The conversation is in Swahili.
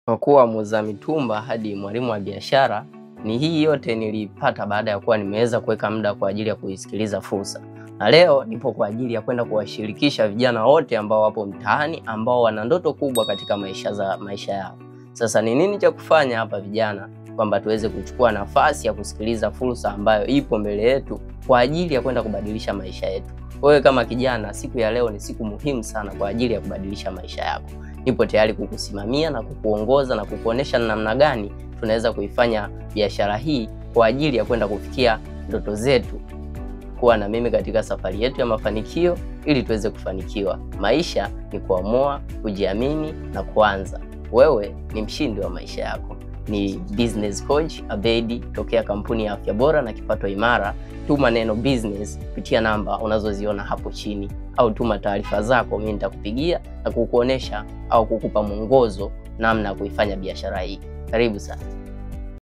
Kwa kuwa muuza mitumba hadi mwalimu wa biashara, ni hii yote nilipata baada ya kuwa nimeweza kuweka muda kwa ajili ya kuisikiliza fursa. Na leo nipo kwa ajili ya kwenda kuwashirikisha vijana wote ambao wapo mtaani, ambao wana ndoto kubwa katika maisha yao. Sasa ni nini cha kufanya hapa vijana, kwamba tuweze kuchukua nafasi ya kusikiliza fursa ambayo ipo mbele yetu kwa ajili ya kwenda kubadilisha maisha yetu. Wewe kama kijana, siku ya leo ni siku muhimu sana kwa ajili ya kubadilisha maisha yako. Nipo tayari kukusimamia na kukuongoza na kukuonesha namna gani tunaweza kuifanya biashara hii kwa ajili ya kwenda kufikia ndoto zetu. Kuwa na mimi katika safari yetu ya mafanikio ili tuweze kufanikiwa. Maisha ni kuamua, kujiamini na kuanza. Wewe ni mshindi wa maisha yako. Ni business coach Abedi tokea kampuni ya Afya Bora na Kipato Imara. Tuma neno business kupitia namba unazoziona hapo chini, au tuma taarifa zako, mimi nitakupigia na kukuonesha au kukupa mwongozo namna ya kuifanya biashara hii. Karibu sana.